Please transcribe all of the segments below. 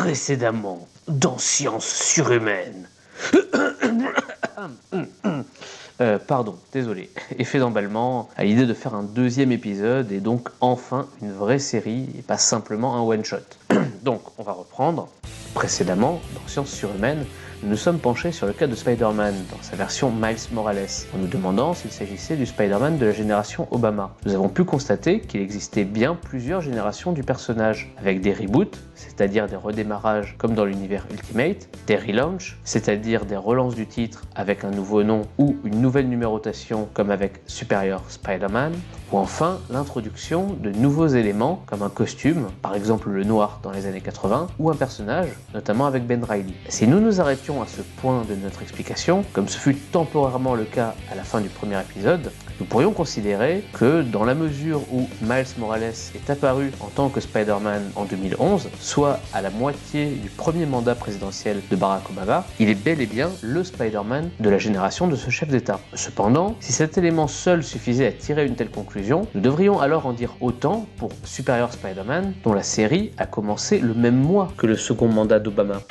Précédemment, dans Science surhumaine. Pardon, désolé. Effet d'emballement à l'idée de faire un deuxième épisode et donc enfin une vraie série et pas simplement un one-shot. Donc, on va reprendre. Précédemment, dans Science surhumaine, nous nous sommes penchés sur le cas de Spider-Man dans sa version Miles Morales, en nous demandant s'il s'agissait du Spider-Man de la génération Obama. Nous avons pu constater qu'il existait bien plusieurs générations du personnage, avec des reboots, c'est-à-dire des redémarrages comme dans l'univers Ultimate, des relaunchs, c'est-à-dire des relances du titre avec un nouveau nom ou une nouvelle numérotation comme avec Superior Spider-Man, ou enfin l'introduction de nouveaux éléments comme un costume, par exemple le noir dans les années 80, ou un personnage, notamment avec Ben Reilly. Si nous nous arrêtions à ce point de notre explication, comme ce fut temporairement le cas à la fin du premier épisode, nous pourrions considérer que dans la mesure où Miles Morales est apparu en tant que Spider-Man en 2011, soit à la moitié du premier mandat présidentiel de Barack Obama, il est bel et bien le Spider-Man de la génération de ce chef d'État. Cependant, si cet élément seul suffisait à tirer une telle conclusion, nous devrions alors en dire autant pour Superior Spider-Man, dont la série a commencé le même mois que le second mandat d'Obama.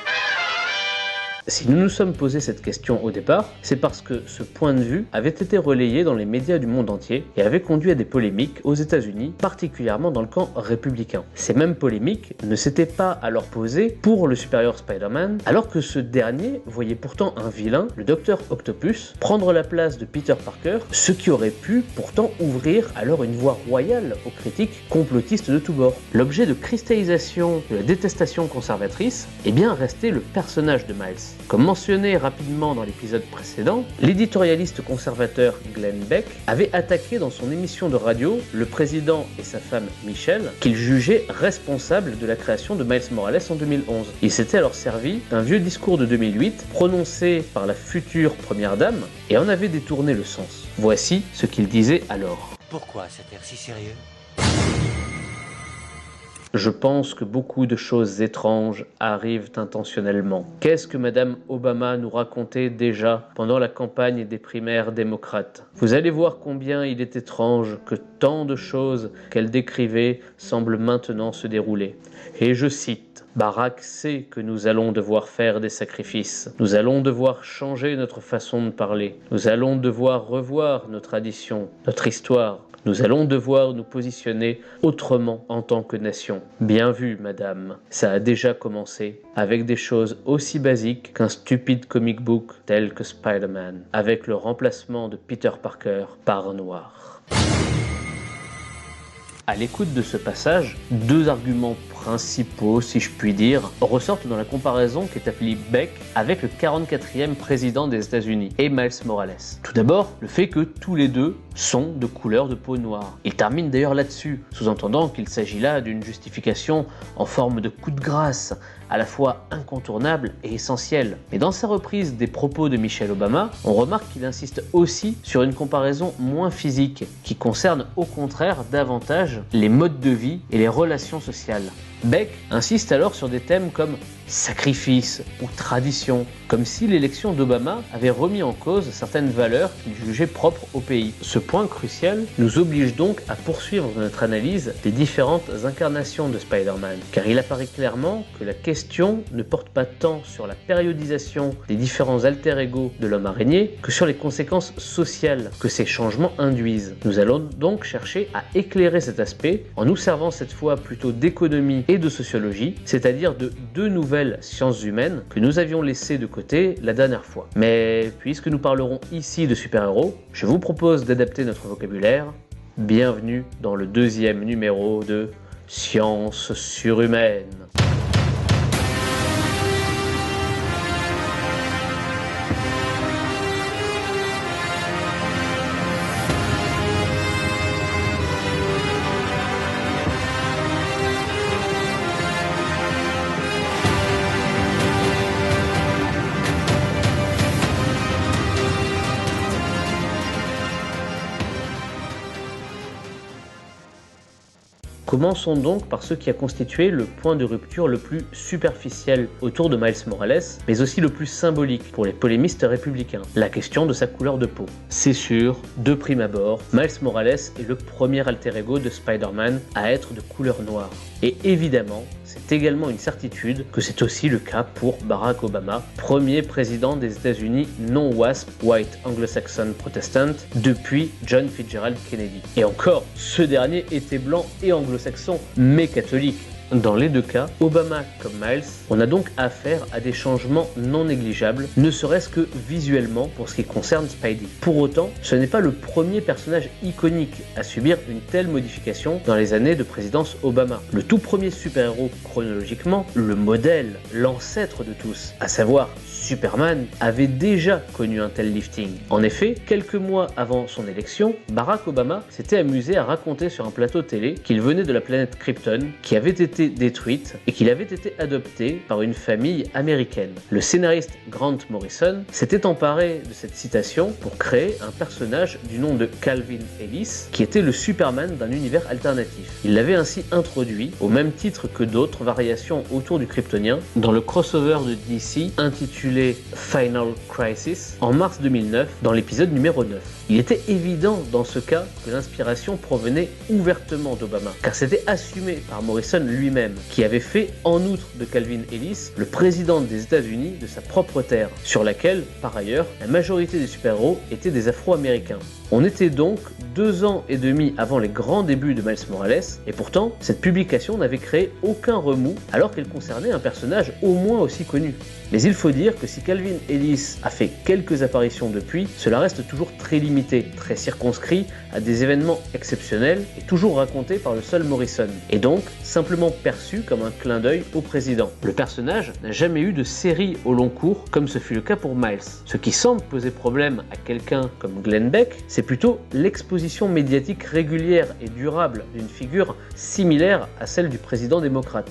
Si nous nous sommes posé cette question au départ, c'est parce que ce point de vue avait été relayé dans les médias du monde entier et avait conduit à des polémiques aux États-Unis, particulièrement dans le camp républicain. Ces mêmes polémiques ne s'étaient pas alors posées pour le Superior Spider-Man, alors que ce dernier voyait pourtant un vilain, le Dr Octopus, prendre la place de Peter Parker, ce qui aurait pu pourtant ouvrir alors une voie royale aux critiques complotistes de tous bords. L'objet de cristallisation de la détestation conservatrice est bien resté le personnage de Miles. Comme mentionné rapidement dans l'épisode précédent, l'éditorialiste conservateur Glenn Beck avait attaqué dans son émission de radio le président et sa femme Michelle, qu'il jugeait responsable de la création de Miles Morales en 2011. Il s'était alors servi d'un vieux discours de 2008 prononcé par la future première dame et en avait détourné le sens. Voici ce qu'il disait alors. Pourquoi cet air si sérieux ? Je pense que beaucoup de choses étranges arrivent intentionnellement. Qu'est-ce que Madame Obama nous racontait déjà pendant la campagne des primaires démocrates ? Vous allez voir combien il est étrange que tant de choses qu'elle décrivait semblent maintenant se dérouler. Et je cite, « Barack sait que nous allons devoir faire des sacrifices. Nous allons devoir changer notre façon de parler. Nous allons devoir revoir nos traditions, notre histoire. Nous allons devoir nous positionner autrement en tant que nation. Bien vu, madame. Ça a déjà commencé avec des choses aussi basiques qu'un stupide comic book tel que Spider-Man, avec le remplacement de Peter Parker par un noir. » À l'écoute de ce passage, deux arguments principaux, si je puis dire, ressortent dans la comparaison qu'établit Beck avec le 44e président des États-Unis et Miles Morales. Tout d'abord, le fait que tous les deux sont de couleur de peau noire. Il termine d'ailleurs là-dessus, sous-entendant qu'il s'agit là d'une justification en forme de coup de grâce, à la fois incontournable et essentielle. Mais dans sa reprise des propos de Michelle Obama, on remarque qu'il insiste aussi sur une comparaison moins physique, qui concerne au contraire davantage les modes de vie et les relations sociales. Beck insiste alors sur des thèmes comme sacrifice ou tradition, comme si l'élection d'Obama avait remis en cause certaines valeurs qu'il jugeait propres au pays. Ce point crucial nous oblige donc à poursuivre notre analyse des différentes incarnations de Spider-Man, car il apparaît clairement que la question ne porte pas tant sur la périodisation des différents alter-ego de l'homme araignée que sur les conséquences sociales que ces changements induisent. Nous allons donc chercher à éclairer cet aspect en nous servant cette fois plutôt d'économie et de sociologie, c'est-à-dire de deux nouvelles sciences humaines que nous avions laissées de côté la dernière fois. Mais puisque nous parlerons ici de super-héros, je vous propose d'adapter notre vocabulaire. Bienvenue dans le deuxième numéro de Science surhumaine. Commençons donc par ce qui a constitué le point de rupture le plus superficiel autour de Miles Morales, mais aussi le plus symbolique pour les polémistes républicains, la question de sa couleur de peau. C'est sûr, de prime abord, Miles Morales est le premier alter ego de Spider-Man à être de couleur noire. Et évidemment, c'est également une certitude que c'est aussi le cas pour Barack Obama, premier président des États-Unis non WASP, White Anglo-Saxon Protestant, depuis John Fitzgerald Kennedy. Et encore, ce dernier était blanc et anglo-saxon, mais catholique. Dans les deux cas, Obama comme Miles, on a donc affaire à des changements non négligeables, ne serait-ce que visuellement pour ce qui concerne Spidey. Pour autant, ce n'est pas le premier personnage iconique à subir une telle modification dans les années de présidence Obama. Le tout premier super-héros chronologiquement, le modèle, l'ancêtre de tous, à savoir Superman, avait déjà connu un tel lifting. En effet, quelques mois avant son élection, Barack Obama s'était amusé à raconter sur un plateau télé qu'il venait de la planète Krypton, qui avait été détruite et qu'il avait été adopté par une famille américaine. Le scénariste Grant Morrison s'était emparé de cette citation pour créer un personnage du nom de Calvin Ellis, qui était le Superman d'un univers alternatif. Il l'avait ainsi introduit, au même titre que d'autres variations autour du Kryptonien, dans le crossover de DC intitulé Final Crisis en mars 2009 dans l'épisode numéro 9. Il était évident dans ce cas que l'inspiration provenait ouvertement d'Obama, car c'était assumé par Morrison lui-même, qui avait fait en outre de Calvin Ellis le président des États-Unis de sa propre terre, sur laquelle, par ailleurs, la majorité des super-héros étaient des Afro-Américains. On était donc 2 ans et demi avant les grands débuts de Miles Morales, et pourtant, cette publication n'avait créé aucun remous alors qu'elle concernait un personnage au moins aussi connu. Mais il faut dire que si Calvin Ellis a fait quelques apparitions depuis, cela reste toujours très limité, très circonscrit à des événements exceptionnels et toujours raconté par le seul Morrison, et donc simplement perçu comme un clin d'œil au président. Le personnage n'a jamais eu de série au long cours comme ce fut le cas pour Miles. Ce qui semble poser problème à quelqu'un comme Glenn Beck, c'est plutôt l'exposition médiatique régulière et durable d'une figure similaire à celle du président démocrate.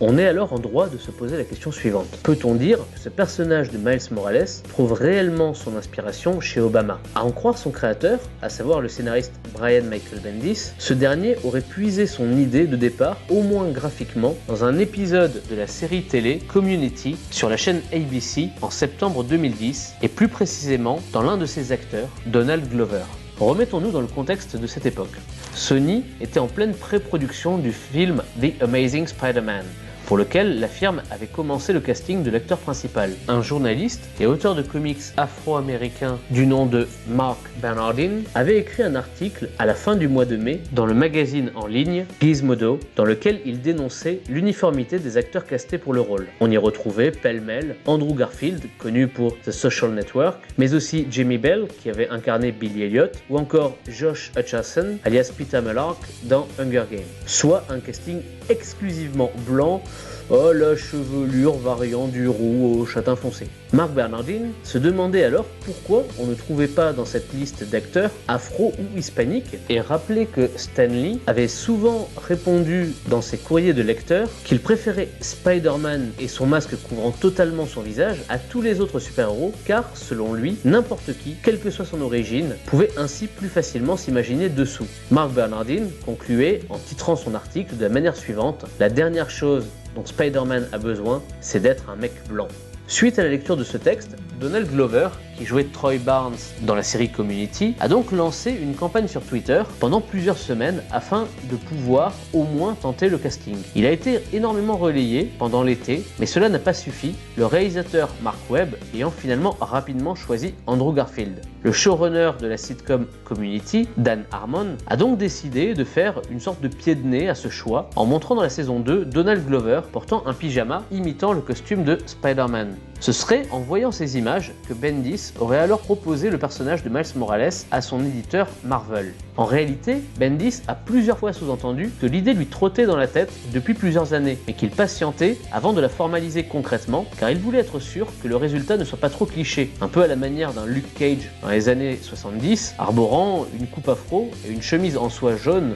On est alors en droit de se poser la question suivante. Peut-on dire que ce personnage de Miles Morales trouve réellement son inspiration chez Obama? À en croire son créateur, à savoir le scénariste Brian Michael Bendis, ce dernier aurait puisé son idée de départ, au moins graphiquement, dans un épisode de la série télé Community sur la chaîne ABC en septembre 2010, et plus précisément dans l'un de ses acteurs, Donald Glover. Remettons-nous dans le contexte de cette époque. Sony était en pleine pré-production du film The Amazing Spider-Man, pour lequel la firme avait commencé le casting de l'acteur principal. Un journaliste et auteur de comics afro-américain du nom de Mark Bernardin avait écrit un article à la fin du mois de mai dans le magazine en ligne Gizmodo, dans lequel il dénonçait l'uniformité des acteurs castés pour le rôle. On y retrouvait pêle-mêle Andrew Garfield, connu pour The Social Network, mais aussi Jamie Bell, qui avait incarné Billy Elliot, ou encore Josh Hutcherson, alias Peter Mullark, dans Hunger Games. Soit un casting exclusivement blanc, la chevelure variant du roux au châtain foncé. Mark Bernardin se demandait alors pourquoi on ne trouvait pas dans cette liste d'acteurs afro ou hispaniques, et rappelait que Stan Lee avait souvent répondu dans ses courriers de lecteurs qu'il préférait Spider-Man et son masque couvrant totalement son visage à tous les autres super-héros, car selon lui, n'importe qui, quelle que soit son origine, pouvait ainsi plus facilement s'imaginer dessous. Mark Bernardin concluait en titrant son article de la manière suivante: la dernière chose dont Spider-Man a besoin, c'est d'être un mec blanc. Suite à la lecture de ce texte, Donald Glover, qui jouait Troy Barnes dans la série Community, a donc lancé une campagne sur Twitter pendant plusieurs semaines afin de pouvoir au moins tenter le casting. Il a été énormément relayé pendant l'été, mais cela n'a pas suffi, le réalisateur Mark Webb ayant finalement rapidement choisi Andrew Garfield. Le showrunner de la sitcom Community, Dan Harmon, a donc décidé de faire une sorte de pied de nez à ce choix en montrant dans la saison 2 Donald Glover portant un pyjama imitant le costume de Spider-Man. Ce serait en voyant ces images que Bendis aurait alors proposé le personnage de Miles Morales à son éditeur Marvel. En réalité, Bendis a plusieurs fois sous-entendu que l'idée lui trottait dans la tête depuis plusieurs années, mais qu'il patientait avant de la formaliser concrètement, car il voulait être sûr que le résultat ne soit pas trop cliché, un peu à la manière d'un Luke Cage dans les années 70, arborant une coupe afro et une chemise en soie jaune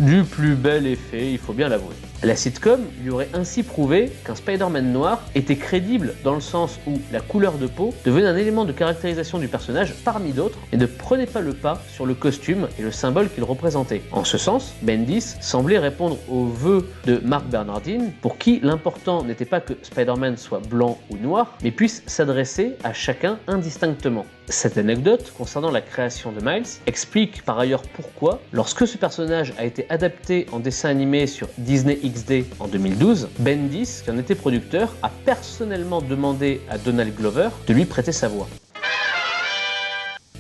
du plus bel effet, il faut bien l'avouer. La sitcom lui aurait ainsi prouvé qu'un Spider-Man noir était crédible dans le sens où la couleur de peau devenait un élément de caractérisation du personnage parmi d'autres et ne prenait pas le pas sur le costume et le symbole qu'il représentait. En ce sens, Bendis semblait répondre aux vœux de Mark Bernardin, pour qui l'important n'était pas que Spider-Man soit blanc ou noir, mais puisse s'adresser à chacun indistinctement. Cette anecdote concernant la création de Miles explique par ailleurs pourquoi, lorsque ce personnage a été adapté en dessin animé sur Disney XD en 2012, Bendis, qui en était producteur, a personnellement demandé à Donald Glover de lui prêter sa voix.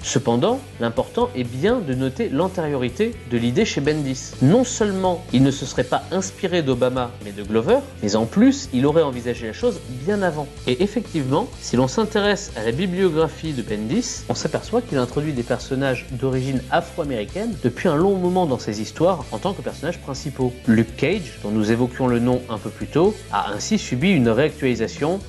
Cependant, l'important est bien de noter l'antériorité de l'idée chez Bendis. Non seulement il ne se serait pas inspiré d'Obama mais de Glover, mais en plus il aurait envisagé la chose bien avant. Et effectivement, si l'on s'intéresse à la bibliographie de Bendis, on s'aperçoit qu'il introduit des personnages d'origine afro-américaine depuis un long moment dans ses histoires en tant que personnages principaux. Luke Cage, dont nous évoquions le nom un peu plus tôt, a ainsi subi une réactualisation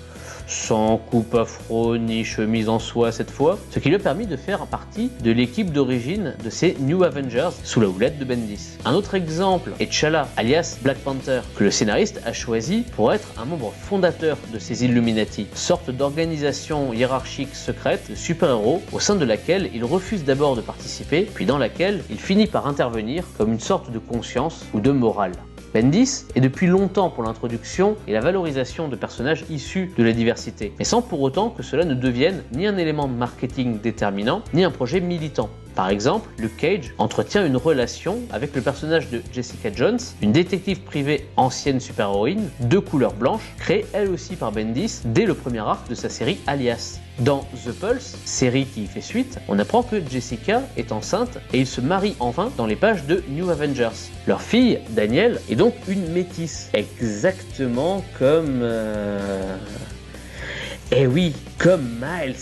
sans coupe afro ni chemise en soie cette fois, ce qui lui a permis de faire partie de l'équipe d'origine de ces New Avengers sous la houlette de Bendis. Un autre exemple est T'Challa, alias Black Panther, que le scénariste a choisi pour être un membre fondateur de ces Illuminati, sorte d'organisation hiérarchique secrète de super-héros au sein de laquelle il refuse d'abord de participer, puis dans laquelle il finit par intervenir comme une sorte de conscience ou de morale. Bendis est depuis longtemps pour l'introduction et la valorisation de personnages issus de la diversité, mais sans pour autant que cela ne devienne ni un élément marketing déterminant, ni un projet militant. Par exemple, Luke Cage entretient une relation avec le personnage de Jessica Jones, une détective privée ancienne super-héroïne, de couleur blanche, créée elle aussi par Bendis dès le premier arc de sa série Alias. Dans The Pulse, série qui y fait suite, on apprend que Jessica est enceinte et ils se marient enfin dans les pages de New Avengers. Leur fille, Danielle, est donc une métisse, exactement comme... Eh oui, comme Miles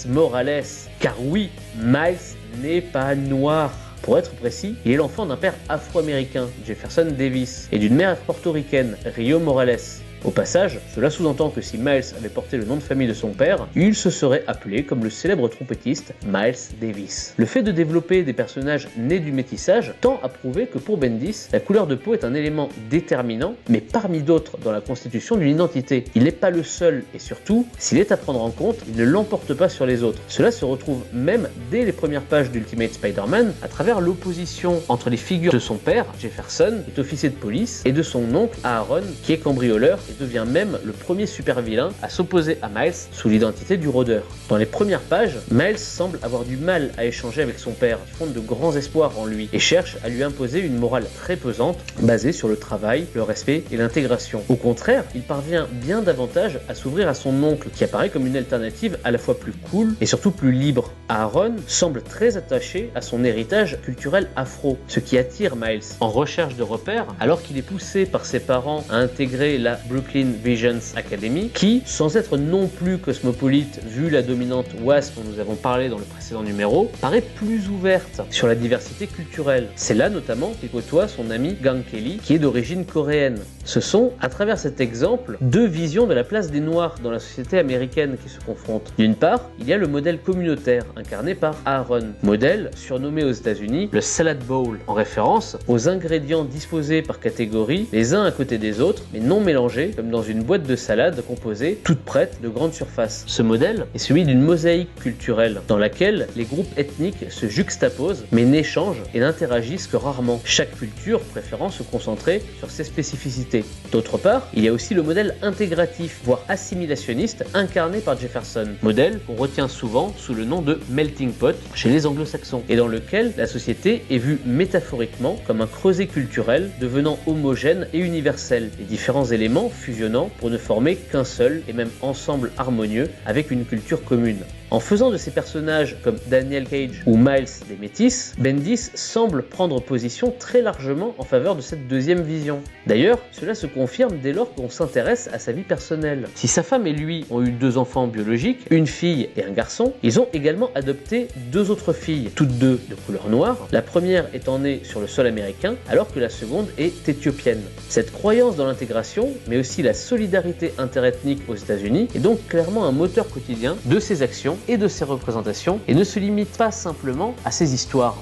Morales. Car oui, Miles n'est pas noir. Pour être précis, il est l'enfant d'un père afro-américain, Jefferson Davis, et d'une mère portoricaine, Rio Morales. Au passage, cela sous-entend que si Miles avait porté le nom de famille de son père, il se serait appelé comme le célèbre trompettiste Miles Davis. Le fait de développer des personnages nés du métissage tend à prouver que pour Bendis, la couleur de peau est un élément déterminant, mais parmi d'autres dans la constitution d'une identité. Il n'est pas le seul, et surtout, s'il est à prendre en compte, il ne l'emporte pas sur les autres. Cela se retrouve même dès les premières pages d'Ultimate Spider-Man, à travers l'opposition entre les figures de son père, Jefferson, qui est officier de police, et de son oncle, Aaron, qui est cambrioleur, devient même le premier super-vilain à s'opposer à Miles sous l'identité du rôdeur. Dans les premières pages, Miles semble avoir du mal à échanger avec son père, qui fonde de grands espoirs en lui, et cherche à lui imposer une morale très pesante, basée sur le travail, le respect et l'intégration. Au contraire, il parvient bien davantage à s'ouvrir à son oncle, qui apparaît comme une alternative à la fois plus cool et surtout plus libre. Aaron semble très attaché à son héritage culturel afro, ce qui attire Miles. En recherche de repères, alors qu'il est poussé par ses parents à intégrer la Brooklyn Visions Academy, qui, sans être non plus cosmopolite vu la dominante WASP dont nous avons parlé dans le précédent numéro, paraît plus ouverte sur la diversité culturelle. C'est là notamment qu'il côtoie son ami Gang Kelly, qui est d'origine coréenne. Ce sont, à travers cet exemple, deux visions de la place des Noirs dans la société américaine qui se confrontent. D'une part, il y a le modèle communautaire, incarné par Aaron, modèle surnommé aux États-Unis le Salad Bowl, en référence aux ingrédients disposés par catégorie, les uns à côté des autres, mais non mélangés, comme dans une boîte de salade composée, toute prête, de grande surface. Ce modèle est celui d'une mosaïque culturelle, dans laquelle les groupes ethniques se juxtaposent, mais n'échangent et n'interagissent que rarement, chaque culture préférant se concentrer sur ses spécificités. D'autre part, il y a aussi le modèle intégratif, voire assimilationniste, incarné par Jefferson, modèle qu'on retient souvent sous le nom de melting pot chez les anglo-saxons, et dans lequel la société est vue métaphoriquement comme un creuset culturel devenant homogène et universel, les différents éléments fusionnant pour ne former qu'un seul et même ensemble harmonieux avec une culture commune. En faisant de ces personnages comme Daniel Cage ou Miles des métis, Bendis semble prendre position très largement en faveur de cette deuxième vision. D'ailleurs, cela se confirme dès lors qu'on s'intéresse à sa vie personnelle. Si sa femme et lui ont eu 2 enfants biologiques, une fille et un garçon, ils ont également adopté 2 autres filles, toutes 2 de couleur noire, la première étant née sur le sol américain alors que la seconde est éthiopienne. Cette croyance dans l'intégration, mais aussi la solidarité interethnique aux États-Unis, est donc clairement un moteur quotidien de ses actions et de ses représentations, et ne se limite pas simplement à ses histoires.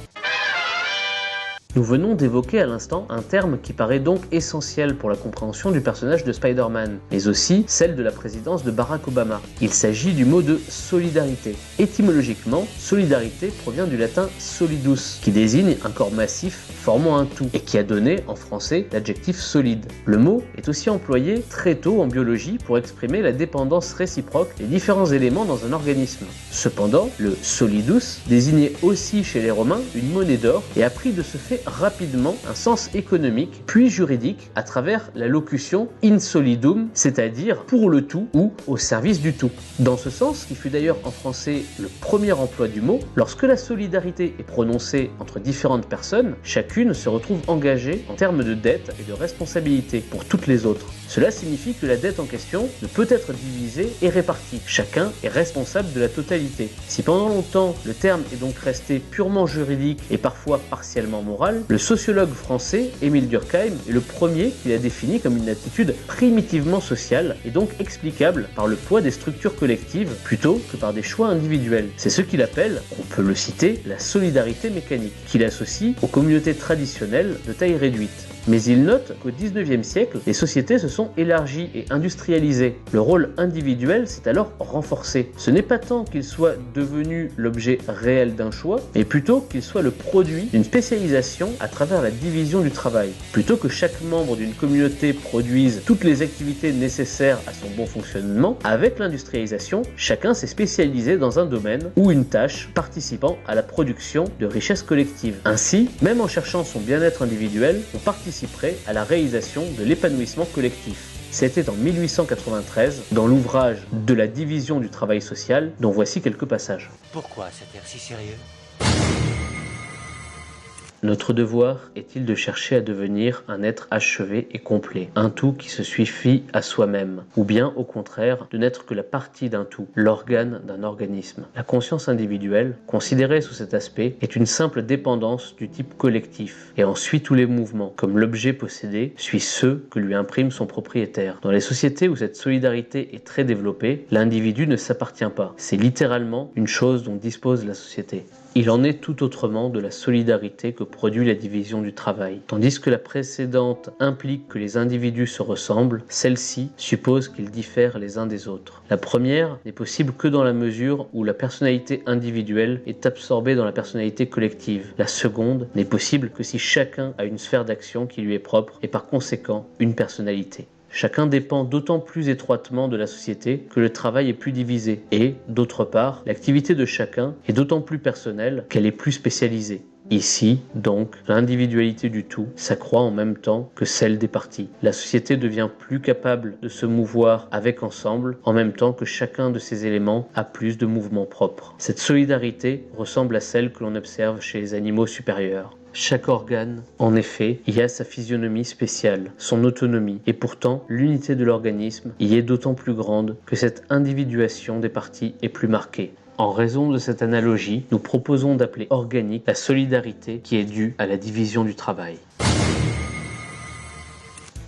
Nous venons d'évoquer à l'instant un terme qui paraît donc essentiel pour la compréhension du personnage de Spider-Man, mais aussi celle de la présidence de Barack Obama. Il s'agit du mot de solidarité. Étymologiquement, solidarité provient du latin solidus, qui désigne un corps massif formant un tout, et qui a donné en français l'adjectif solide. Le mot est aussi employé très tôt en biologie pour exprimer la dépendance réciproque des différents éléments dans un organisme. Cependant, le solidus désignait aussi chez les Romains une monnaie d'or et a pris de ce fait rapidement un sens économique puis juridique à travers la locution in solidum, c'est-à-dire pour le tout ou au service du tout. Dans ce sens, qui fut d'ailleurs en français le premier emploi du mot, lorsque la solidarité est prononcée entre différentes personnes, chacune se retrouve engagée en termes de dette et de responsabilité pour toutes les autres. Cela signifie que la dette en question ne peut être divisée et répartie. Chacun est responsable de la totalité. Si pendant longtemps le terme est donc resté purement juridique et parfois partiellement moral, le sociologue français Émile Durkheim est le premier qui l'a défini comme une attitude primitivement sociale et donc explicable par le poids des structures collectives plutôt que par des choix individuels. C'est ce qu'il appelle, on peut le citer, la solidarité mécanique, qu'il associe aux communautés traditionnelles de taille réduite. Mais il note qu'au XIXe siècle, les sociétés se sont élargies et industrialisées. Le rôle individuel s'est alors renforcé. Ce n'est pas tant qu'il soit devenu l'objet réel d'un choix, mais plutôt qu'il soit le produit d'une spécialisation à travers la division du travail. Plutôt que chaque membre d'une communauté produise toutes les activités nécessaires à son bon fonctionnement, avec l'industrialisation, chacun s'est spécialisé dans un domaine ou une tâche participant à la production de richesses collectives. Ainsi, même en cherchant son bien-être individuel, on participerait à la réalisation de l'épanouissement collectif. C'était en 1893, dans l'ouvrage De la division du travail social, dont voici quelques passages. Pourquoi cet air si sérieux ? Notre devoir est-il de chercher à devenir un être achevé et complet, un tout qui se suffit à soi-même, ou bien au contraire de n'être que la partie d'un tout, l'organe d'un organisme. La conscience individuelle, considérée sous cet aspect, est une simple dépendance du type collectif, et en suit tous les mouvements, comme l'objet possédé suit ceux que lui imprime son propriétaire. Dans les sociétés où cette solidarité est très développée, l'individu ne s'appartient pas, c'est littéralement une chose dont dispose la société. Il en est tout autrement de la solidarité que produit la division du travail. Tandis que la précédente implique que les individus se ressemblent, celle-ci suppose qu'ils diffèrent les uns des autres. La première n'est possible que dans la mesure où la personnalité individuelle est absorbée dans la personnalité collective. La seconde n'est possible que si chacun a une sphère d'action qui lui est propre et par conséquent une personnalité. Chacun dépend d'autant plus étroitement de la société que le travail est plus divisé et, d'autre part, l'activité de chacun est d'autant plus personnelle qu'elle est plus spécialisée. Ici, donc, l'individualité du tout s'accroît en même temps que celle des parties. La société devient plus capable de se mouvoir avec ensemble, en même temps que chacun de ces éléments a plus de mouvements propres. Cette solidarité ressemble à celle que l'on observe chez les animaux supérieurs. Chaque organe, en effet, y a sa physionomie spéciale, son autonomie, et pourtant l'unité de l'organisme y est d'autant plus grande que cette individuation des parties est plus marquée. En raison de cette analogie, nous proposons d'appeler organique la solidarité qui est due à la division du travail.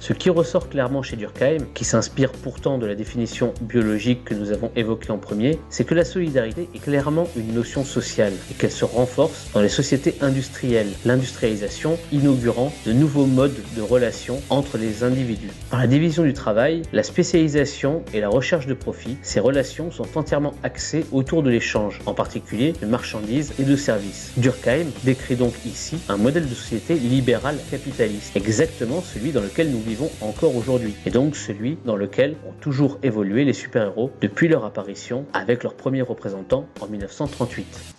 Ce qui ressort clairement chez Durkheim, qui s'inspire pourtant de la définition biologique que nous avons évoquée en premier, c'est que la solidarité est clairement une notion sociale et qu'elle se renforce dans les sociétés industrielles, l'industrialisation inaugurant de nouveaux modes de relations entre les individus. Par la division du travail, la spécialisation et la recherche de profit, ces relations sont entièrement axées autour de l'échange, en particulier de marchandises et de services. Durkheim décrit donc ici un modèle de société libérale capitaliste, exactement celui dans lequel nous vivons encore aujourd'hui, et donc celui dans lequel ont toujours évolué les super-héros depuis leur apparition avec leur premier représentant en 1938.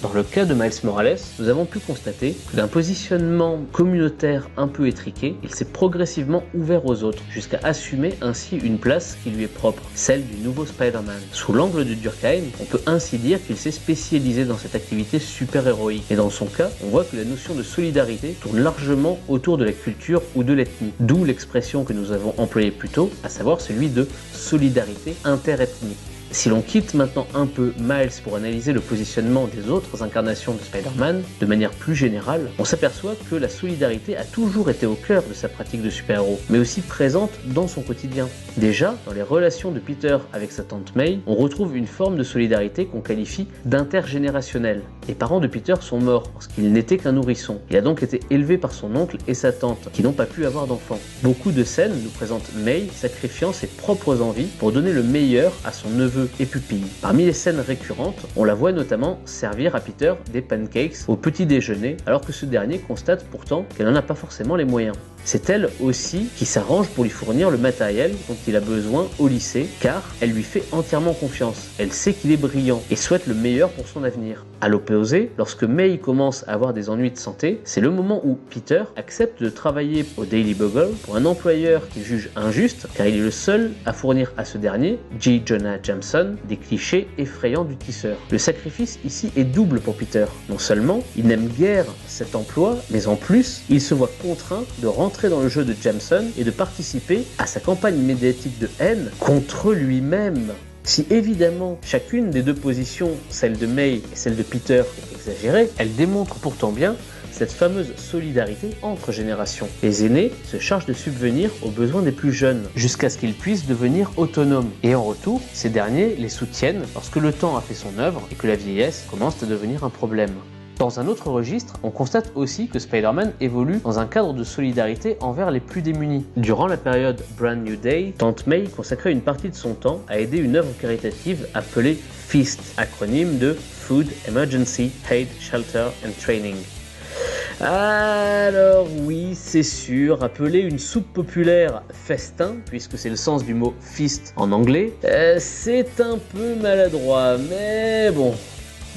Dans le cas de Miles Morales, nous avons pu constater que d'un positionnement communautaire un peu étriqué, il s'est progressivement ouvert aux autres, jusqu'à assumer ainsi une place qui lui est propre, celle du nouveau Spider-Man. Sous l'angle de Durkheim, on peut ainsi dire qu'il s'est spécialisé dans cette activité super-héroïque. Et dans son cas, on voit que la notion de solidarité tourne largement autour de la culture ou de l'ethnie, d'où l'expression que nous avons employée plus tôt, à savoir celui de solidarité interethnique. Si l'on quitte maintenant un peu Miles pour analyser le positionnement des autres incarnations de Spider-Man, de manière plus générale, on s'aperçoit que la solidarité a toujours été au cœur de sa pratique de super-héros, mais aussi présente dans son quotidien. Déjà, dans les relations de Peter avec sa tante May, on retrouve une forme de solidarité qu'on qualifie d'intergénérationnelle. Les parents de Peter sont morts lorsqu'il n'était qu'un nourrisson. Il a donc été élevé par son oncle et sa tante, qui n'ont pas pu avoir d'enfants. Beaucoup de scènes nous présentent May sacrifiant ses propres envies pour donner le meilleur à son neveu et pupille. Parmi les scènes récurrentes, on la voit notamment servir à Peter des pancakes au petit déjeuner, alors que ce dernier constate pourtant qu'elle n'en a pas forcément les moyens. C'est elle aussi qui s'arrange pour lui fournir le matériel dont il a besoin au lycée, car elle lui fait entièrement confiance. Elle sait qu'il est brillant et souhaite le meilleur pour son avenir. À l'opposé, lorsque May commence à avoir des ennuis de santé, c'est le moment où Peter accepte de travailler au Daily Bugle pour un employeur qu'il juge injuste, car il est le seul à fournir à ce dernier, J. Jonah Jameson, des clichés effrayants du tisseur. Le sacrifice ici est double pour Peter. Non seulement il n'aime guère cet emploi, mais en plus, il se voit contraint de rentrer dans le jeu de Jameson et de participer à sa campagne médiatique de haine contre lui-même. Si évidemment chacune des deux positions, celle de May et celle de Peter, est exagérée, elle démontre pourtant bien cette fameuse solidarité entre générations. Les aînés se chargent de subvenir aux besoins des plus jeunes, jusqu'à ce qu'ils puissent devenir autonomes. Et en retour, ces derniers les soutiennent lorsque le temps a fait son œuvre et que la vieillesse commence à devenir un problème. Dans un autre registre, on constate aussi que Spider-Man évolue dans un cadre de solidarité envers les plus démunis. Durant la période Brand New Day, Tante May consacrait une partie de son temps à aider une œuvre caritative appelée FEAST, acronyme de Food Emergency Aid Shelter and Training. Alors oui, c'est sûr, appeler une soupe populaire festin, puisque c'est le sens du mot feast en anglais, c'est un peu maladroit, mais bon.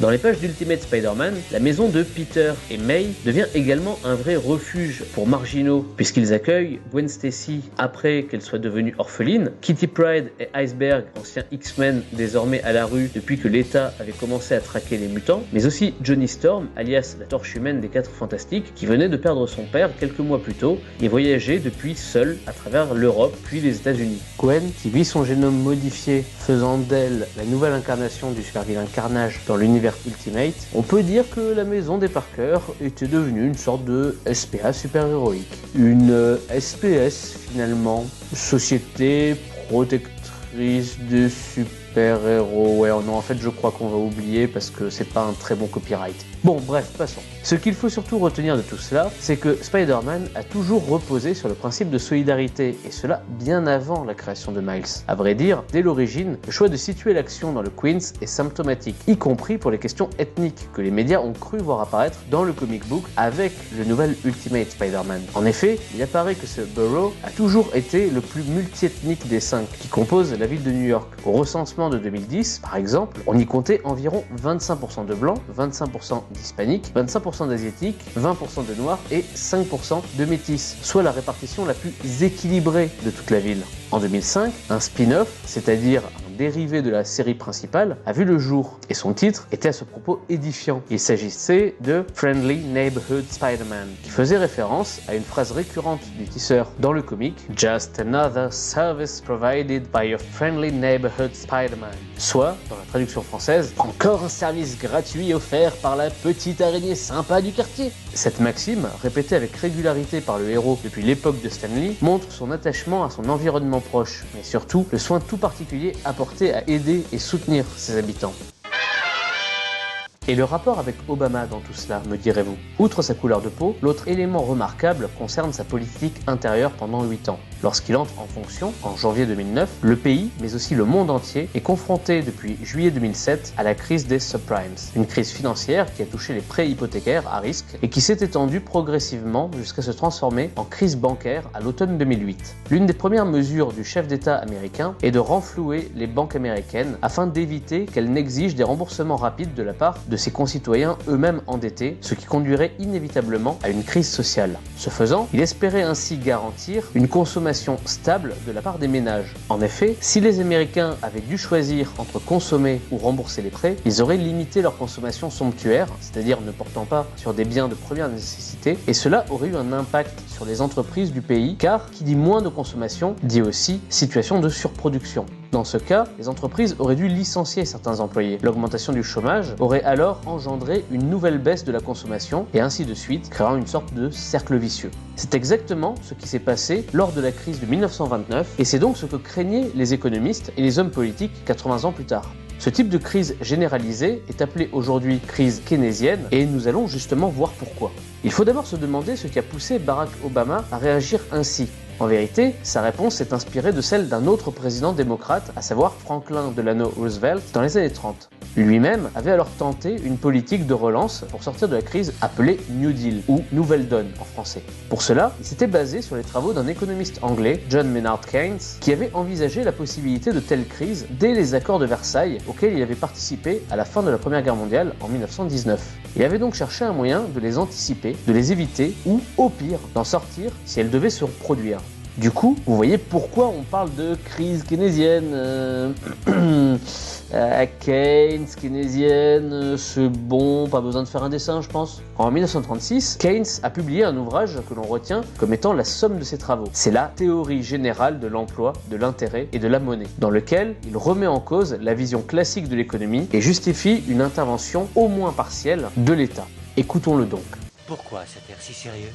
Dans les pages d'Ultimate Spider-Man, la maison de Peter et May devient également un vrai refuge pour marginaux, puisqu'ils accueillent Gwen Stacy après qu'elle soit devenue orpheline, Kitty Pryde et Iceberg, anciens X-Men désormais à la rue depuis que l'État avait commencé à traquer les mutants, mais aussi Johnny Storm, alias la torche humaine des 4 Fantastiques, qui venait de perdre son père quelques mois plus tôt et voyageait depuis seul à travers l'Europe puis les États-Unis. Gwen, qui vit son génome modifié, faisant d'elle la nouvelle incarnation du super-vilain Carnage dans l'univers Ultimate, on peut dire que la maison des Parker était devenue une sorte de SPA super-héroïque. Une SPS finalement, société protectrice des super-héros. Ouais, non, en fait je crois qu'on va oublier parce que c'est pas un très bon copyright. Bon, bref, passons. Ce qu'il faut surtout retenir de tout cela, c'est que Spider-Man a toujours reposé sur le principe de solidarité, et cela bien avant la création de Miles. À vrai dire, dès l'origine, le choix de situer l'action dans le Queens est symptomatique, y compris pour les questions ethniques que les médias ont cru voir apparaître dans le comic book avec le nouvel Ultimate Spider-Man. En effet, il apparaît que ce borough a toujours été le plus multiethnique des 5 qui composent la ville de New York. Au recensement de 2010, par exemple, on y comptait environ 25% de blancs, 25% d'hispaniques, 25% d'asiatiques, 20% de noirs et 5% de métis, soit la répartition la plus équilibrée de toute la ville. En 2005, un spin-off, c'est-à-dire un dérivé de la série principale, a vu le jour, et son titre était à ce propos édifiant. Il s'agissait de Friendly Neighborhood Spider-Man, qui faisait référence à une phrase récurrente du tisseur dans le comic « Just another service provided by your friendly neighborhood Spider-Man », soit, dans la traduction française, « Encore un service gratuit offert par la petite araignée sympa du quartier ». Cette maxime, répétée avec régularité par le héros depuis l'époque de Stan Lee, montre son attachement à son environnement proche, mais surtout le soin tout particulier apporté à aider et soutenir ses habitants. Et le rapport avec Obama dans tout cela, me direz-vous? Outre sa couleur de peau, l'autre élément remarquable concerne sa politique intérieure pendant 8 ans. Lorsqu'il entre en fonction, en janvier 2009, le pays, mais aussi le monde entier, est confronté depuis juillet 2007 à la crise des subprimes, une crise financière qui a touché les prêts hypothécaires à risque et qui s'est étendue progressivement jusqu'à se transformer en crise bancaire à l'automne 2008. L'une des premières mesures du chef d'État américain est de renflouer les banques américaines afin d'éviter qu'elles n'exigent des remboursements rapides de la part de ses concitoyens eux-mêmes endettés, ce qui conduirait inévitablement à une crise sociale. Ce faisant, il espérait ainsi garantir une consommation stable de la part des ménages. En effet, si les Américains avaient dû choisir entre consommer ou rembourser les prêts, ils auraient limité leur consommation somptuaire, c'est-à-dire ne portant pas sur des biens de première nécessité, et cela aurait eu un impact sur les entreprises du pays, car qui dit moins de consommation dit aussi situation de surproduction. Dans ce cas, les entreprises auraient dû licencier certains employés. L'augmentation du chômage aurait alors engendré une nouvelle baisse de la consommation et ainsi de suite, créant une sorte de cercle vicieux. C'est exactement ce qui s'est passé lors de la crise de 1929 et c'est donc ce que craignaient les économistes et les hommes politiques 80 ans plus tard. Ce type de crise généralisée est appelée aujourd'hui crise keynésienne et nous allons justement voir pourquoi. Il faut d'abord se demander ce qui a poussé Barack Obama à réagir ainsi. En vérité, sa réponse s'est inspirée de celle d'un autre président démocrate, à savoir Franklin Delano Roosevelt, dans les années 30. Lui-même avait alors tenté une politique de relance pour sortir de la crise appelée New Deal, ou Nouvelle Donne en français. Pour cela, il s'était basé sur les travaux d'un économiste anglais, John Maynard Keynes, qui avait envisagé la possibilité de telles crises dès les accords de Versailles, auxquels il avait participé à la fin de la Première Guerre mondiale en 1919. Il avait donc cherché un moyen de les anticiper, de les éviter, ou, au pire, d'en sortir si elles devaient se reproduire. Du coup, vous voyez pourquoi on parle de crise keynésienne. Keynes, keynésienne, c'est bon, pas besoin de faire un dessin, je pense. En 1936, Keynes a publié un ouvrage que l'on retient comme étant la somme de ses travaux. C'est la théorie générale de l'emploi, de l'intérêt et de la monnaie, dans lequel il remet en cause la vision classique de l'économie et justifie une intervention au moins partielle de l'État. Écoutons-le donc. Pourquoi cet air si sérieux?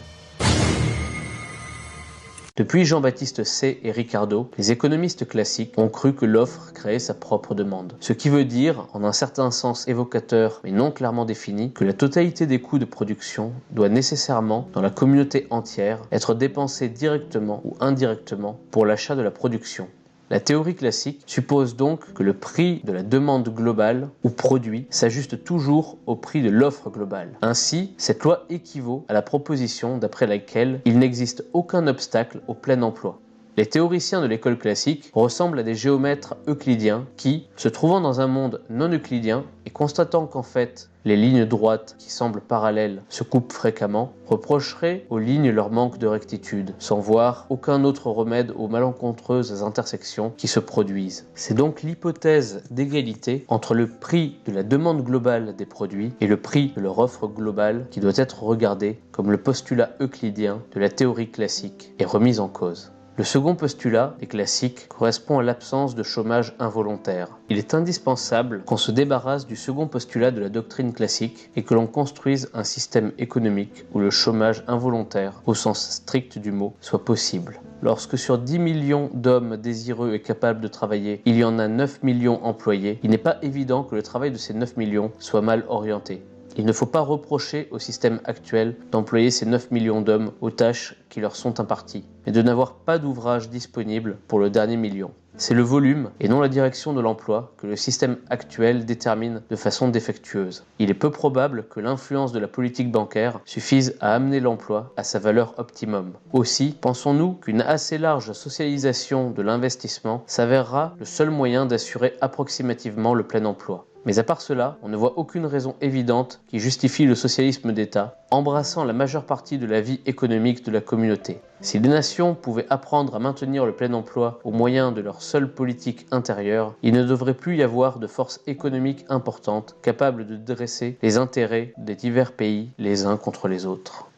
Depuis Jean-Baptiste Say et Ricardo, les économistes classiques ont cru que l'offre créait sa propre demande. Ce qui veut dire, en un certain sens évocateur mais non clairement défini, que la totalité des coûts de production doit nécessairement, dans la communauté entière, être dépensée directement ou indirectement pour l'achat de la production. La théorie classique suppose donc que le prix de la demande globale ou produit s'ajuste toujours au prix de l'offre globale. Ainsi, cette loi équivaut à la proposition d'après laquelle il n'existe aucun obstacle au plein emploi. Les théoriciens de l'école classique ressemblent à des géomètres euclidiens qui, se trouvant dans un monde non euclidien et constatant qu'en fait les lignes droites qui semblent parallèles se coupent fréquemment, reprocheraient aux lignes leur manque de rectitude, sans voir aucun autre remède aux malencontreuses intersections qui se produisent. C'est donc l'hypothèse d'égalité entre le prix de la demande globale des produits et le prix de leur offre globale qui doit être regardée comme le postulat euclidien de la théorie classique et remise en cause. Le second postulat, des classiques, correspond à l'absence de chômage involontaire. Il est indispensable qu'on se débarrasse du second postulat de la doctrine classique et que l'on construise un système économique où le chômage involontaire, au sens strict du mot, soit possible. Lorsque sur 10 millions d'hommes désireux et capables de travailler, il y en a 9 millions employés, il n'est pas évident que le travail de ces 9 millions soit mal orienté. Il ne faut pas reprocher au système actuel d'employer ces 9 millions d'hommes aux tâches qui leur sont imparties, mais de n'avoir pas d'ouvrage disponible pour le dernier million. C'est le volume, et non la direction de l'emploi, que le système actuel détermine de façon défectueuse. Il est peu probable que l'influence de la politique bancaire suffise à amener l'emploi à sa valeur optimum. Aussi, pensons-nous qu'une assez large socialisation de l'investissement s'avérera le seul moyen d'assurer approximativement le plein emploi. Mais à part cela, on ne voit aucune raison évidente qui justifie le socialisme d'État, embrassant la majeure partie de la vie économique de la communauté. Si les nations pouvaient apprendre à maintenir le plein emploi au moyen de leur seule politique intérieure, il ne devrait plus y avoir de force économique importante capable de dresser les intérêts des divers pays les uns contre les autres.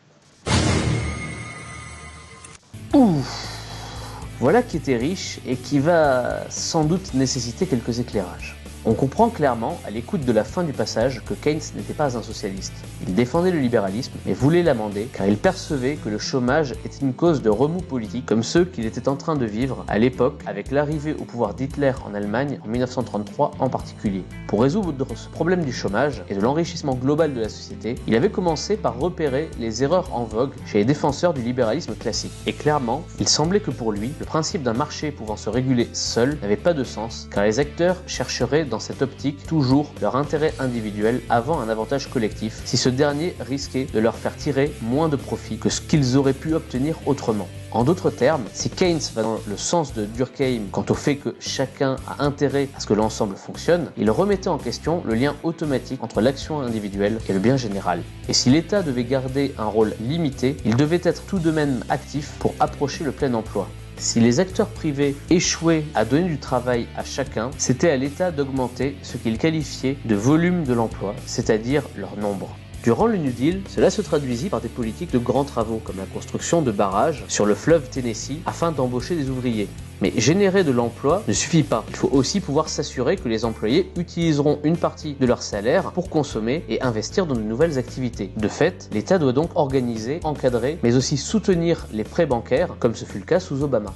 Voilà qui était riche et qui va sans doute nécessiter quelques éclairages. On comprend clairement, à l'écoute de la fin du passage, que Keynes n'était pas un socialiste. Il défendait le libéralisme, mais voulait l'amender, car il percevait que le chômage était une cause de remous politique, comme ceux qu'il était en train de vivre à l'époque, avec l'arrivée au pouvoir d'Hitler en Allemagne en 1933 en particulier. Pour résoudre ce problème du chômage et de l'enrichissement global de la société, il avait commencé par repérer les erreurs en vogue chez les défenseurs du libéralisme classique. Et clairement, il semblait que pour lui, le principe d'un marché pouvant se réguler seul n'avait pas de sens, car les acteurs chercheraient dans cette optique toujours leur intérêt individuel avant un avantage collectif, si ce dernier risquait de leur faire tirer moins de profit que ce qu'ils auraient pu obtenir autrement. En d'autres termes, si Keynes va dans le sens de Durkheim quant au fait que chacun a intérêt à ce que l'ensemble fonctionne, il remettait en question le lien automatique entre l'action individuelle et le bien général. Et si l'État devait garder un rôle limité, il devait être tout de même actif pour approcher le plein emploi. Si les acteurs privés échouaient à donner du travail à chacun, c'était à l'État d'augmenter ce qu'il qualifiait de volume de l'emploi, c'est-à-dire leur nombre. Durant le New Deal, cela se traduisit par des politiques de grands travaux, comme la construction de barrages sur le fleuve Tennessee afin d'embaucher des ouvriers. Mais générer de l'emploi ne suffit pas. Il faut aussi pouvoir s'assurer que les employés utiliseront une partie de leur salaire pour consommer et investir dans de nouvelles activités. De fait, l'État doit donc organiser, encadrer, mais aussi soutenir les prêts bancaires, comme ce fut le cas sous Obama.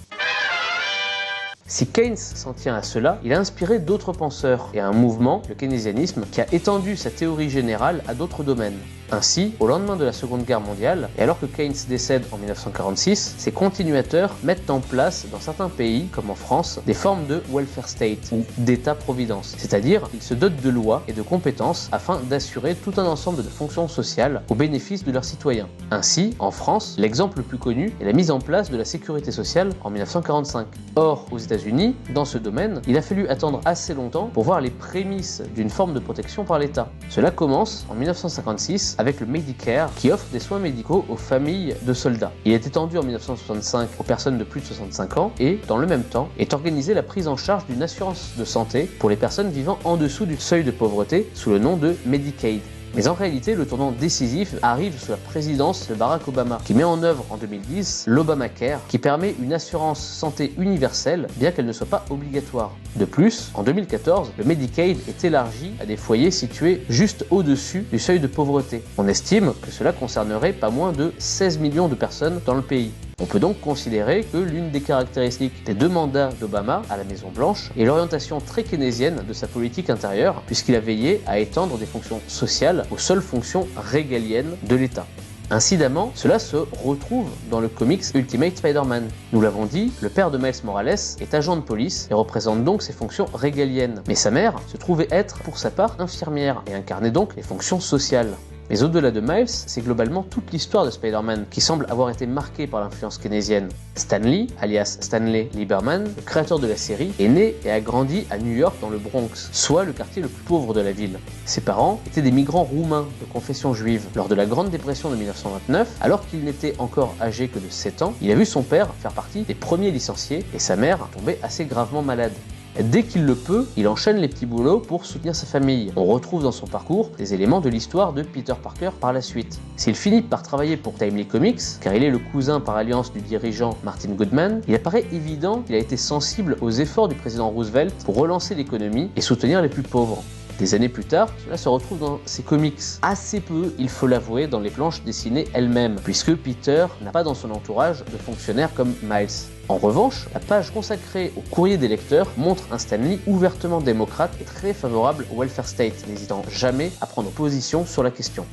Si Keynes s'en tient à cela, il a inspiré d'autres penseurs et un mouvement, le keynésianisme, qui a étendu sa théorie générale à d'autres domaines. Ainsi, au lendemain de la Seconde Guerre mondiale, et alors que Keynes décède en 1946, ses continuateurs mettent en place, dans certains pays, comme en France, des formes de welfare state, ou d'État-providence. C'est-à-dire, ils se dotent de lois et de compétences afin d'assurer tout un ensemble de fonctions sociales au bénéfice de leurs citoyens. Ainsi, en France, l'exemple le plus connu est la mise en place de la sécurité sociale en 1945. Or, aux États-Unis, dans ce domaine, il a fallu attendre assez longtemps pour voir les prémices d'une forme de protection par l'État. Cela commence en 1956 avec le Medicare qui offre des soins médicaux aux familles de soldats. Il est étendu en 1965 aux personnes de plus de 65 ans et, dans le même temps, est organisée la prise en charge d'une assurance de santé pour les personnes vivant en dessous du seuil de pauvreté sous le nom de Medicaid. Mais en réalité, le tournant décisif arrive sous la présidence de Barack Obama, qui met en œuvre en 2010 l'Obamacare, qui permet une assurance santé universelle, bien qu'elle ne soit pas obligatoire. De plus, en 2014, le Medicaid est élargi à des foyers situés juste au-dessus du seuil de pauvreté. On estime que cela concernerait pas moins de 16 millions de personnes dans le pays. On peut donc considérer que l'une des caractéristiques des 2 mandats d'Obama à la Maison-Blanche est l'orientation très keynésienne de sa politique intérieure, puisqu'il a veillé à étendre des fonctions sociales aux seules fonctions régaliennes de l'État. Incidemment, cela se retrouve dans le comics Ultimate Spider-Man. Nous l'avons dit, le père de Miles Morales est agent de police et représente donc ses fonctions régaliennes. Mais sa mère se trouvait être, pour sa part, infirmière et incarnait donc les fonctions sociales. Mais au-delà de Miles, c'est globalement toute l'histoire de Spider-Man qui semble avoir été marquée par l'influence keynésienne. Stan Lee, alias Stanley Lieberman, le créateur de la série, est né et a grandi à New York dans le Bronx, soit le quartier le plus pauvre de la ville. Ses parents étaient des migrants roumains de confession juive. Lors de la Grande Dépression de 1929, alors qu'il n'était encore âgé que de 7 ans, il a vu son père faire partie des premiers licenciés et sa mère tomber assez gravement malade. Dès qu'il le peut, il enchaîne les petits boulots pour soutenir sa famille. On retrouve dans son parcours des éléments de l'histoire de Peter Parker par la suite. S'il finit par travailler pour Timely Comics, car il est le cousin par alliance du dirigeant Martin Goodman, il apparaît évident qu'il a été sensible aux efforts du président Roosevelt pour relancer l'économie et soutenir les plus pauvres. Des années plus tard, cela se retrouve dans ses comics. Assez peu, il faut l'avouer, dans les planches dessinées elles-mêmes, puisque Peter n'a pas dans son entourage de fonctionnaires comme Miles. En revanche, la page consacrée au courrier des lecteurs montre un Stan Lee ouvertement démocrate et très favorable au welfare state, n'hésitant jamais à prendre position sur la question.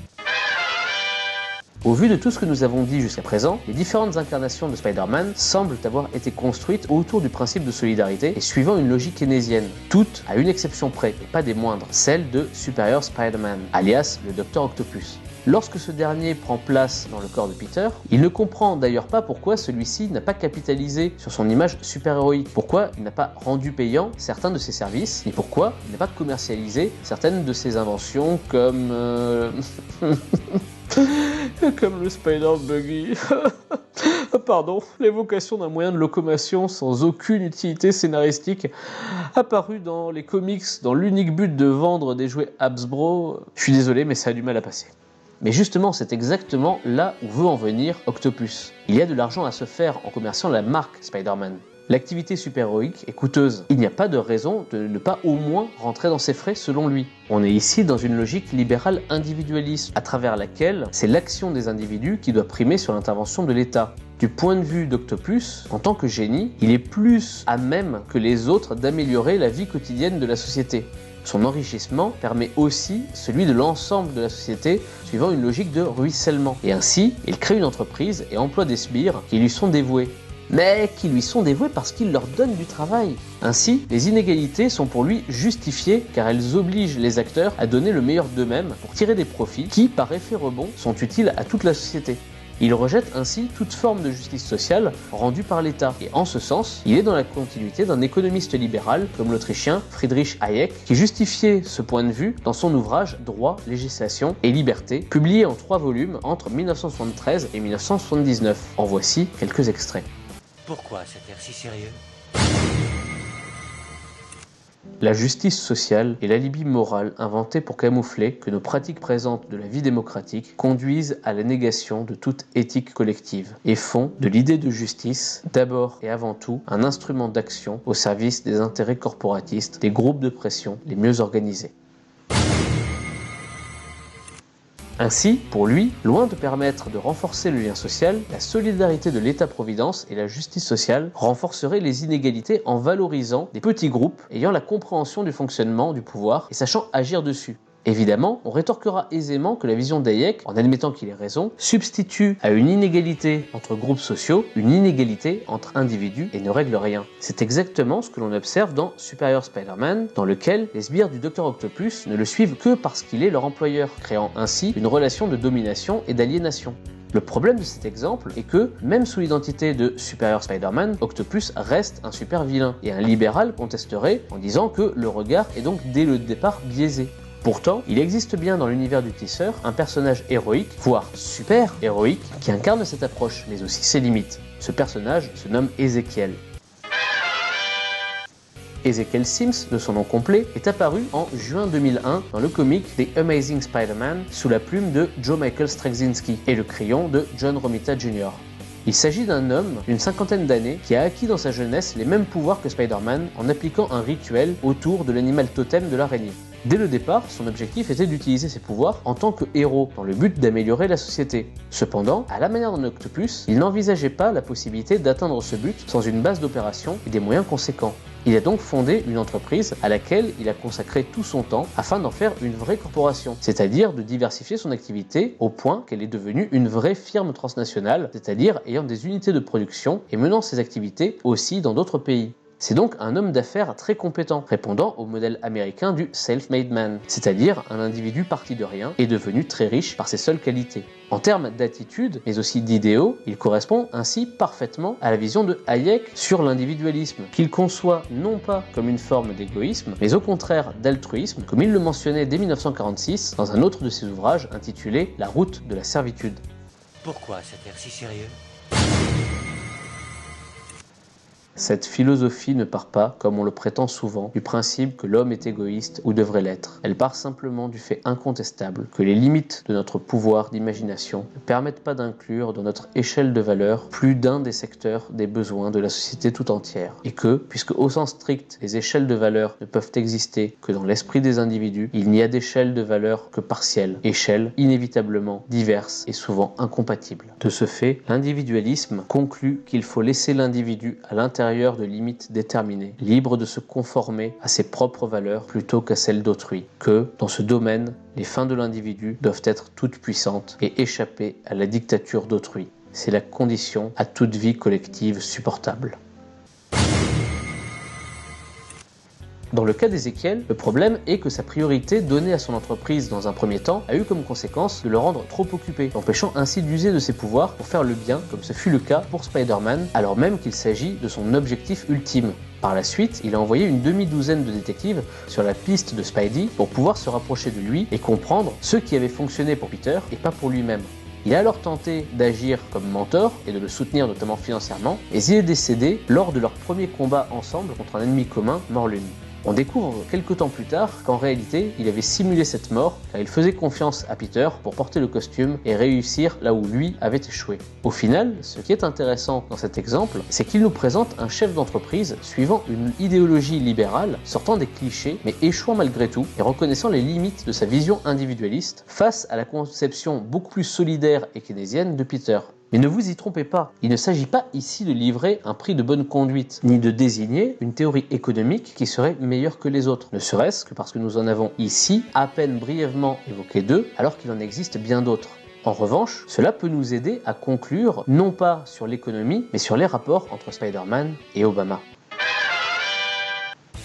Au vu de tout ce que nous avons dit jusqu'à présent, les différentes incarnations de Spider-Man semblent avoir été construites autour du principe de solidarité et suivant une logique keynésienne, toutes à une exception près, et pas des moindres, celle de Superior Spider-Man, alias le Docteur Octopus. Lorsque ce dernier prend place dans le corps de Peter, il ne comprend d'ailleurs pas pourquoi celui-ci n'a pas capitalisé sur son image super-héroïque, pourquoi il n'a pas rendu payant certains de ses services, et pourquoi il n'a pas commercialisé certaines de ses inventions comme... comme le Spider-Buggy. Pardon, l'évocation d'un moyen de locomotion sans aucune utilité scénaristique apparu dans les comics dans l'unique but de vendre des jouets Hasbro. Je suis désolé, mais ça a du mal à passer. Mais justement, c'est exactement là où veut en venir Octopus. Il y a de l'argent à se faire en commerciant la marque Spider-Man. L'activité super-héroïque est coûteuse. Il n'y a pas de raison de ne pas au moins rentrer dans ses frais selon lui. On est ici dans une logique libérale individualiste, à travers laquelle c'est l'action des individus qui doit primer sur l'intervention de l'État. Du point de vue d'Octopus, en tant que génie, il est plus à même que les autres d'améliorer la vie quotidienne de la société. Son enrichissement permet aussi celui de l'ensemble de la société suivant une logique de ruissellement. Et ainsi, il crée une entreprise et emploie des sbires qui lui sont dévoués. Mais qui lui sont dévoués parce qu'il leur donne du travail. Ainsi, les inégalités sont pour lui justifiées car elles obligent les acteurs à donner le meilleur d'eux-mêmes pour tirer des profits qui, par effet rebond, sont utiles à toute la société. Il rejette ainsi toute forme de justice sociale rendue par l'État. Et en ce sens, il est dans la continuité d'un économiste libéral comme l'Autrichien Friedrich Hayek qui justifiait ce point de vue dans son ouvrage Droit, législation et liberté, publié en 3 volumes entre 1973 et 1979. En voici quelques extraits. Pourquoi cet air si sérieux? La justice sociale est l'alibi moral inventé pour camoufler que nos pratiques présentes de la vie démocratique conduisent à la négation de toute éthique collective et font de l'idée de justice, d'abord et avant tout, un instrument d'action au service des intérêts corporatistes des groupes de pression les mieux organisés. Ainsi, pour lui, loin de permettre de renforcer le lien social, la solidarité de l'État-providence et la justice sociale renforceraient les inégalités en valorisant des petits groupes ayant la compréhension du fonctionnement du pouvoir et sachant agir dessus. Évidemment, on rétorquera aisément que la vision d'Hayek, en admettant qu'il ait raison, substitue à une inégalité entre groupes sociaux une inégalité entre individus et ne règle rien. C'est exactement ce que l'on observe dans Superior Spider-Man, dans lequel les sbires du Dr Octopus ne le suivent que parce qu'il est leur employeur, créant ainsi une relation de domination et d'aliénation. Le problème de cet exemple est que, même sous l'identité de Superior Spider-Man, Octopus reste un super vilain, et un libéral contesterait en disant que le regard est donc dès le départ biaisé. Pourtant, il existe bien dans l'univers du tisseur un personnage héroïque, voire super héroïque, qui incarne cette approche, mais aussi ses limites. Ce personnage se nomme Ezekiel. Ezekiel Sims, de son nom complet, est apparu en juin 2001 dans le comic The Amazing Spider-Man sous la plume de Joe Michael Straczynski et le crayon de John Romita Jr. Il s'agit d'un homme d'une cinquantaine d'années qui a acquis dans sa jeunesse les mêmes pouvoirs que Spider-Man en appliquant un rituel autour de l'animal totem de l'araignée. Dès le départ, son objectif était d'utiliser ses pouvoirs en tant que héros, dans le but d'améliorer la société. Cependant, à la manière d'un Octopus, il n'envisageait pas la possibilité d'atteindre ce but sans une base d'opération et des moyens conséquents. Il a donc fondé une entreprise à laquelle il a consacré tout son temps afin d'en faire une vraie corporation, c'est-à-dire de diversifier son activité au point qu'elle est devenue une vraie firme transnationale, c'est-à-dire ayant des unités de production et menant ses activités aussi dans d'autres pays. C'est donc un homme d'affaires très compétent, répondant au modèle américain du self-made man, c'est-à-dire un individu parti de rien et devenu très riche par ses seules qualités. En termes d'attitude, mais aussi d'idéaux, il correspond ainsi parfaitement à la vision de Hayek sur l'individualisme, qu'il conçoit non pas comme une forme d'égoïsme, mais au contraire d'altruisme, comme il le mentionnait dès 1946 dans un autre de ses ouvrages intitulé La route de la servitude. Pourquoi cet air si sérieux ? Cette philosophie ne part pas, comme on le prétend souvent, du principe que l'homme est égoïste ou devrait l'être. Elle part simplement du fait incontestable que les limites de notre pouvoir d'imagination ne permettent pas d'inclure dans notre échelle de valeur plus d'un des secteurs des besoins de la société tout entière. Et que, puisque au sens strict, les échelles de valeur ne peuvent exister que dans l'esprit des individus, il n'y a d'échelle de valeur que partielle, échelles inévitablement diverses et souvent incompatibles. De ce fait, l'individualisme conclut qu'il faut laisser l'individu à l'intérieur de limites déterminées, libre de se conformer à ses propres valeurs plutôt qu'à celles d'autrui, que, dans ce domaine, les fins de l'individu doivent être toutes puissantes et échapper à la dictature d'autrui. C'est la condition à toute vie collective supportable. Dans le cas d'Ezekiel, le problème est que sa priorité donnée à son entreprise dans un premier temps a eu comme conséquence de le rendre trop occupé, l'empêchant ainsi d'user de ses pouvoirs pour faire le bien, comme ce fut le cas pour Spider-Man, alors même qu'il s'agit de son objectif ultime. Par la suite, il a envoyé une demi-douzaine de détectives sur la piste de Spidey pour pouvoir se rapprocher de lui et comprendre ce qui avait fonctionné pour Peter et pas pour lui-même. Il a alors tenté d'agir comme mentor et de le soutenir notamment financièrement, mais il est décédé lors de leur premier combat ensemble contre un ennemi commun, Morlun. On découvre quelques temps plus tard qu'en réalité, il avait simulé cette mort car il faisait confiance à Peter pour porter le costume et réussir là où lui avait échoué. Au final, ce qui est intéressant dans cet exemple, c'est qu'il nous présente un chef d'entreprise suivant une idéologie libérale, sortant des clichés mais échouant malgré tout et reconnaissant les limites de sa vision individualiste face à la conception beaucoup plus solidaire et keynésienne de Peter. Mais ne vous y trompez pas, il ne s'agit pas ici de livrer un prix de bonne conduite, ni de désigner une théorie économique qui serait meilleure que les autres, ne serait-ce que parce que nous en avons ici à peine brièvement évoqué deux, alors qu'il en existe bien d'autres. En revanche, cela peut nous aider à conclure non pas sur l'économie, mais sur les rapports entre Spider-Man et Obama.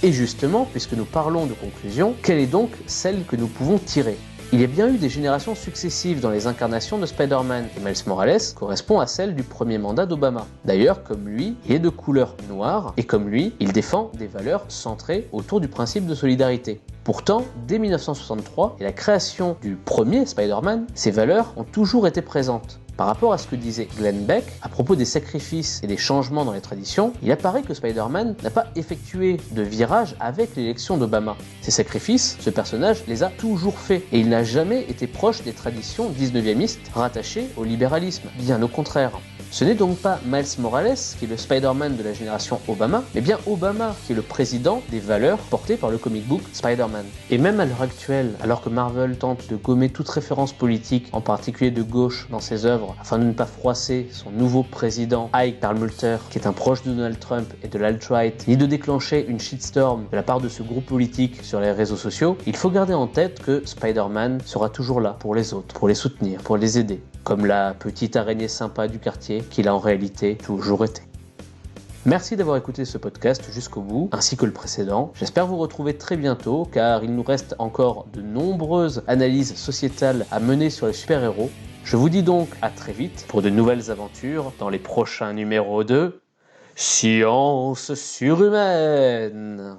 Et justement, puisque nous parlons de conclusion, quelle est donc celle que nous pouvons tirer ? Il y a bien eu des générations successives dans les incarnations de Spider-Man, et Miles Morales correspond à celle du premier mandat d'Obama. D'ailleurs, comme lui, il est de couleur noire, et comme lui, il défend des valeurs centrées autour du principe de solidarité. Pourtant, dès 1963 et la création du premier Spider-Man, ces valeurs ont toujours été présentes. Par rapport à ce que disait Glenn Beck, à propos des sacrifices et des changements dans les traditions, il apparaît que Spider-Man n'a pas effectué de virage avec l'élection d'Obama. Ces sacrifices, ce personnage les a toujours faits, et il n'a jamais été proche des traditions 19e rattachées au libéralisme, bien au contraire. Ce n'est donc pas Miles Morales qui est le Spider-Man de la génération Obama, mais bien Obama qui est le président des valeurs portées par le comic book Spider-Man. Et même à l'heure actuelle, alors que Marvel tente de gommer toute référence politique, en particulier de gauche, dans ses œuvres, afin de ne pas froisser son nouveau président, Ike Perlmutter, qui est un proche de Donald Trump et de l'alt-right, ni de déclencher une shitstorm de la part de ce groupe politique sur les réseaux sociaux, il faut garder en tête que Spider-Man sera toujours là pour les autres, pour les soutenir, pour les aider, comme la petite araignée sympa du quartier qu'il a en réalité toujours été. Merci d'avoir écouté ce podcast jusqu'au bout, ainsi que le précédent. J'espère vous retrouver très bientôt, car il nous reste encore de nombreuses analyses sociétales à mener sur les super-héros. Je vous dis donc à très vite pour de nouvelles aventures dans les prochains numéros de Science surhumaine.